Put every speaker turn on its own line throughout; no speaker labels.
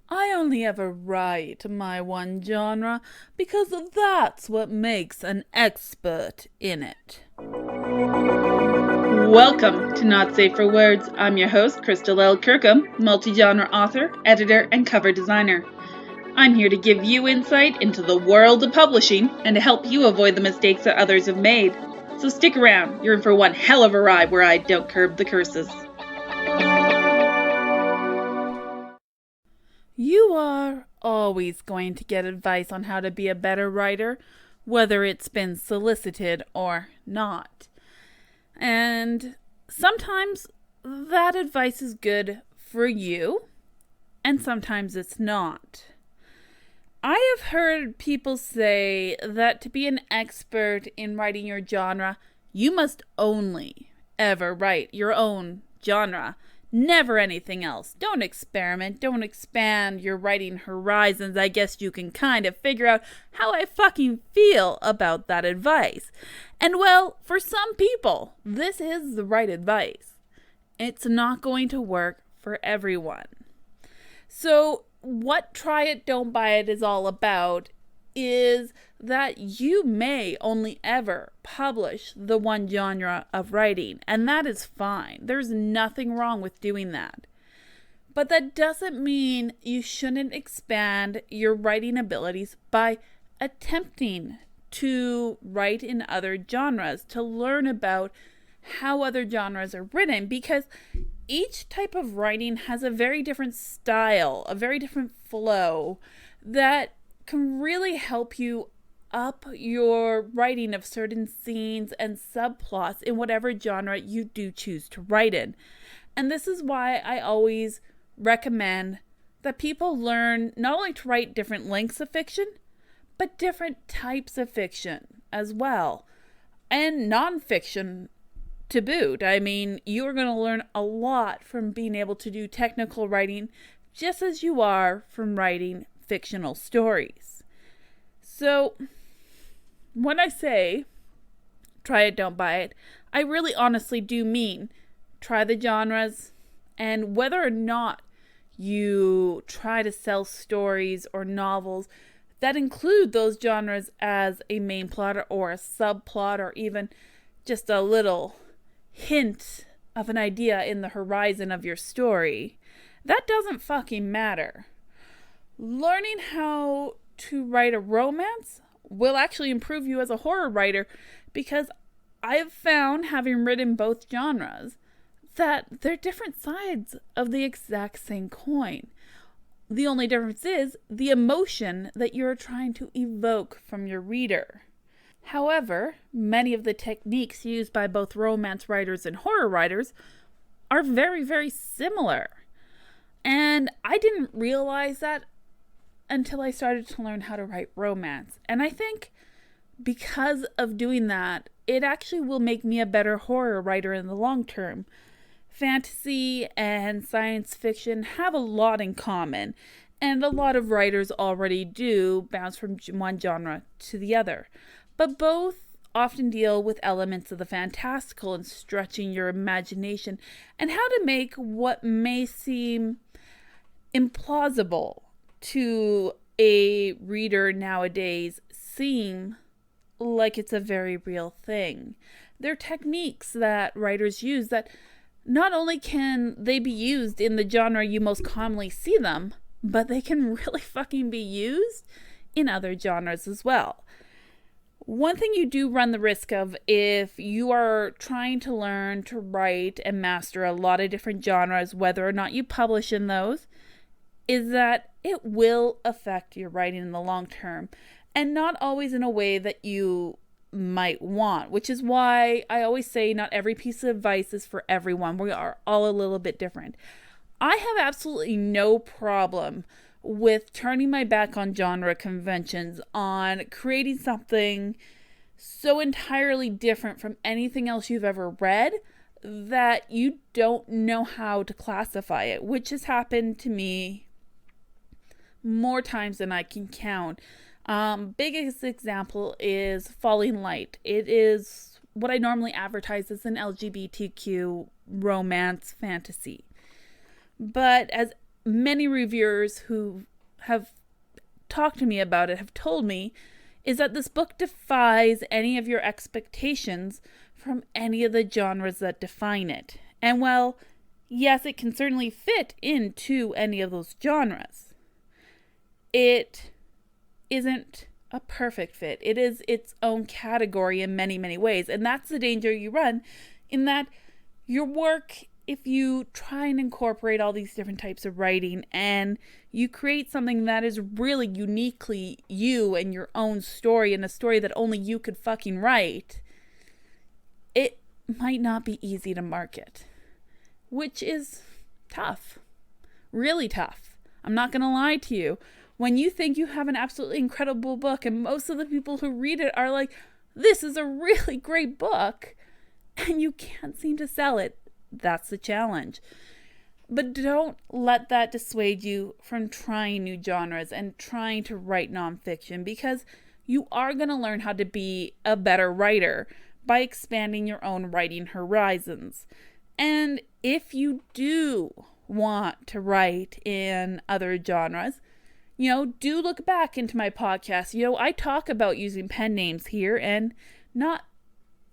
I only ever write my one genre because that's what makes an expert in it.
Welcome to Not Safe for Words. I'm your host, Crystal L. Kirkham, multi-genre author, editor, and cover designer. I'm here to give you insight into the world of publishing and to help you avoid the mistakes that others have made. So stick around, you're in for one hell of a ride where I don't curb the curses.
You are always going to get advice on how to be a better writer, whether it's been solicited or not. And sometimes that advice is good for you, and sometimes it's not. I have heard people say that to be an expert in writing your genre, you must only ever write your own genre. Never anything else. Don't experiment. Don't expand your writing horizons. I guess you can kind of figure out how I fucking feel about that advice. And well, for some people, this is the right advice. It's not going to work for everyone. So what Try It, Don't Buy It is all about is that you may only ever publish the one genre of writing, and that is fine. There's nothing wrong with doing that. But that doesn't mean you shouldn't expand your writing abilities by attempting to write in other genres, to learn about how other genres are written, because each type of writing has a very different style, a very different flow that can really help you up your writing of certain scenes and subplots in whatever genre you do choose to write in. And this is why I always recommend that people learn not only to write different lengths of fiction, but different types of fiction as well. And nonfiction to boot. I mean, you're going to learn a lot from being able to do technical writing just as you are from writing fictional stories. So, when I say try it, don't buy it, I really honestly do mean try the genres, and whether or not you try to sell stories or novels that include those genres as a main plot or a subplot or even just a little hint of an idea in the horizon of your story, that doesn't fucking matter. Learning how to write a romance will actually improve you as a horror writer, because I've found, having written both genres, that they're different sides of the exact same coin. The only difference is the emotion that you're trying to evoke from your reader. However, many of the techniques used by both romance writers and horror writers are very, very similar. And I didn't realize that until I started to learn how to write romance. And I think because of doing that, it actually will make me a better horror writer in the long term. Fantasy and science fiction have a lot in common, and a lot of writers already do bounce from one genre to the other. But both often deal with elements of the fantastical and stretching your imagination and how to make what may seem implausible to a reader nowadays seem like it's a very real thing. They're techniques that writers use that not only can they be used in the genre you most commonly see them, but they can really fucking be used in other genres as well. One thing you do run the risk of if you are trying to learn to write and master a lot of different genres, whether or not you publish in those, is that it will affect your writing in the long term, and not always in a way that you might want, which is why I always say not every piece of advice is for everyone. We are all a little bit different. I have absolutely no problem with turning my back on genre conventions, on creating something so entirely different from anything else you've ever read that you don't know how to classify it, which has happened to me more times than I can count. Biggest example is Falling Light. It is what I normally advertise as an LGBTQ romance fantasy. But as many reviewers who have talked to me about it have told me is that this book defies any of your expectations from any of the genres that define it. And well, yes, it can certainly fit into any of those genres. It isn't a perfect fit. It is its own category in many, many ways. And that's the danger you run, in that your work, if you try and incorporate all these different types of writing and you create something that is really uniquely you and your own story, and a story that only you could fucking write, it might not be easy to market, which is tough. Really tough. I'm not going to lie to you. When you think you have an absolutely incredible book and most of the people who read it are like, this is a really great book, and you can't seem to sell it, that's the challenge. But don't let that dissuade you from trying new genres and trying to write nonfiction, because you are going to learn how to be a better writer by expanding your own writing horizons. And if you do want to write in other genres, do look back into my podcast. I talk about using pen names here and not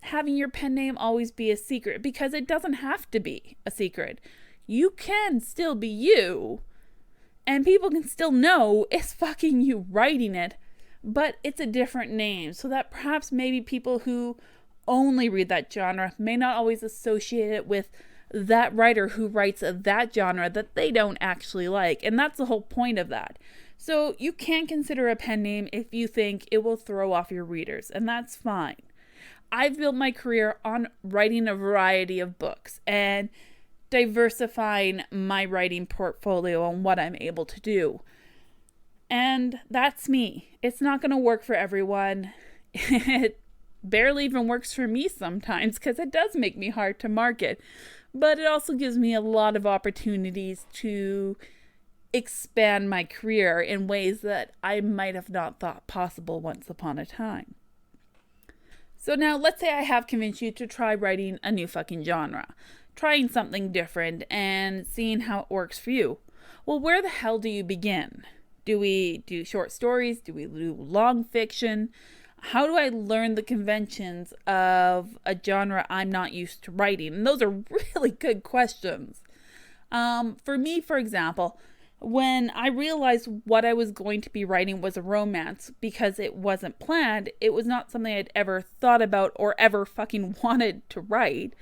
having your pen name always be a secret, because it doesn't have to be a secret. You can still be you, and people can still know it's fucking you writing it, but it's a different name, so that perhaps maybe people who only read that genre may not always associate it with that writer who writes that genre that they don't actually like. And that's the whole point of that. So you can consider a pen name if you think it will throw off your readers, and that's fine. I've built my career on writing a variety of books and diversifying my writing portfolio on what I'm able to do. And that's me. It's not going to work for everyone. It barely even works for me sometimes, because it does make me hard to market. But it also gives me a lot of opportunities to expand my career in ways that I might have not thought possible once upon a time. So now let's say I have convinced you to try writing a new fucking genre, trying something different and seeing how it works for you. Well, where the hell do you begin? Do we do short stories? Do we do long fiction? How do I learn the conventions of a genre I'm not used to writing? And those are really good questions. For me, for example, when I realized what I was going to be writing was a romance because it wasn't planned, it was not something I'd ever thought about or ever fucking wanted to write.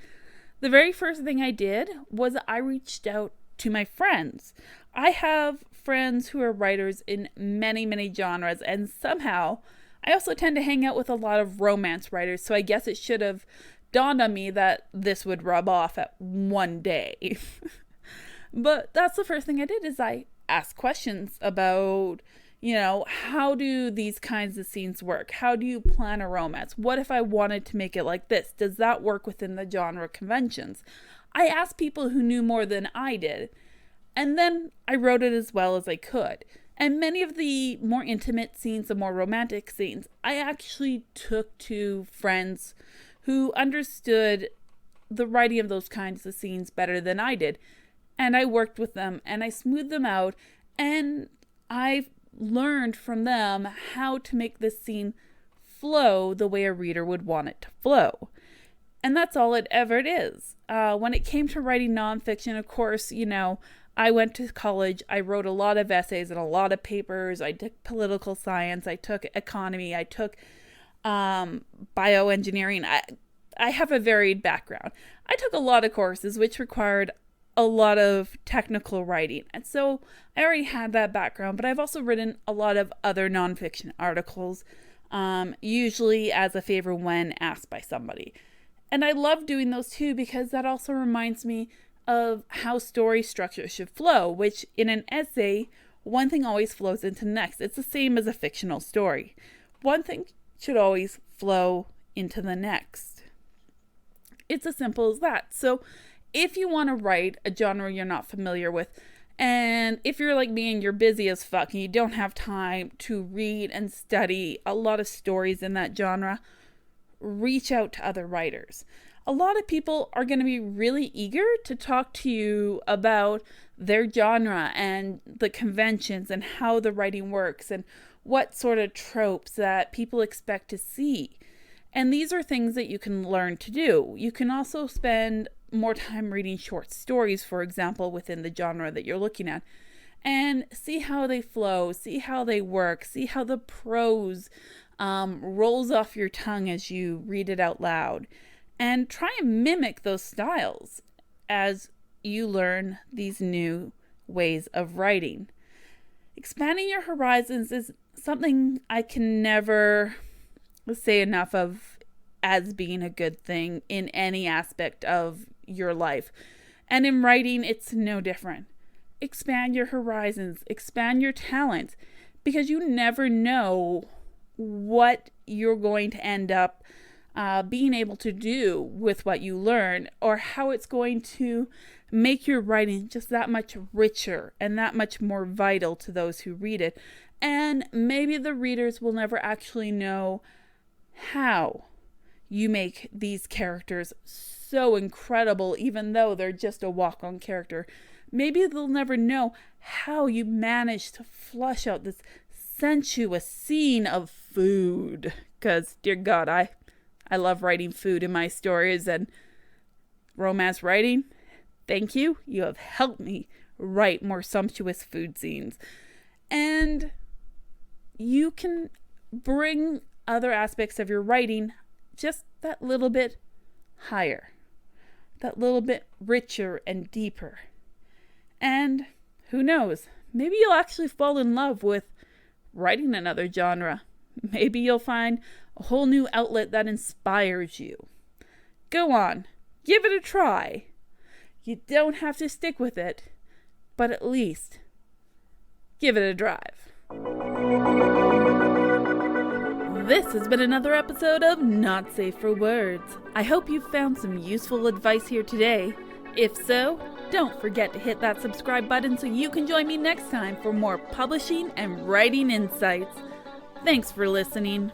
The very first thing I did was I reached out to my friends. I have friends who are writers in many, many genres, and somehow I also tend to hang out with a lot of romance writers, so I guess it should have dawned on me that this would rub off at one day. But that's the first thing I did, is I asked questions about, how do these kinds of scenes work? How do you plan a romance? What if I wanted to make it like this? Does that work within the genre conventions? I asked people who knew more than I did, and then I wrote it as well as I could. And many of the more intimate scenes, the more romantic scenes, I actually took to friends who understood the writing of those kinds of scenes better than I did. And I worked with them and I smoothed them out, and I learned from them how to make this scene flow the way a reader would want it to flow. And that's all it ever is. When it came to writing nonfiction, of course, I went to college. I wrote a lot of essays and a lot of papers. I took political science. I took economy. I took bioengineering. I have a varied background. I took a lot of courses which required a lot of technical writing. And so I already had that background, but I've also written a lot of other nonfiction articles, usually as a favor when asked by somebody. And I love doing those too, because that also reminds me of how story structure should flow, which in an essay, one thing always flows into the next. It's the same as a fictional story. One thing should always flow into the next. It's as simple as that. So if you want to write a genre you're not familiar with, and if you're like me and you're busy as fuck and you don't have time to read and study a lot of stories in that genre, reach out to other writers. A lot of people are going to be really eager to talk to you about their genre and the conventions and how the writing works and what sort of tropes that people expect to see. And these are things that you can learn to do. You can also spend more time reading short stories, for example, within the genre that you're looking at, and see how they flow, see how they work, see how the prose rolls off your tongue as you read it out loud, and try and mimic those styles as you learn these new ways of writing. Expanding your horizons is something I can never say enough of as being a good thing in any aspect of your life. And in writing, it's no different. Expand your horizons, expand your talents, because you never know what you're going to end up being able to do with what you learn, or how it's going to make your writing just that much richer and that much more vital to those who read it. And maybe the readers will never actually know how you make these characters so incredible, even though they're just a walk-on character. Maybe they'll never know how you manage to flush out this sensuous scene of food. Because, dear God, I love writing food in my stories, and romance writing, thank you. You have helped me write more sumptuous food scenes. And you can bring other aspects of your writing just that little bit higher, that little bit richer and deeper. And who knows, maybe you'll actually fall in love with writing another genre. Maybe you'll find a whole new outlet that inspires you. Go on, give it a try. You don't have to stick with it, but at least give it a drive. This has been another episode of Not Safe for Words. I hope you found some useful advice here today. If so, don't forget to hit that subscribe button so you can join me next time for more publishing and writing insights. Thanks for listening.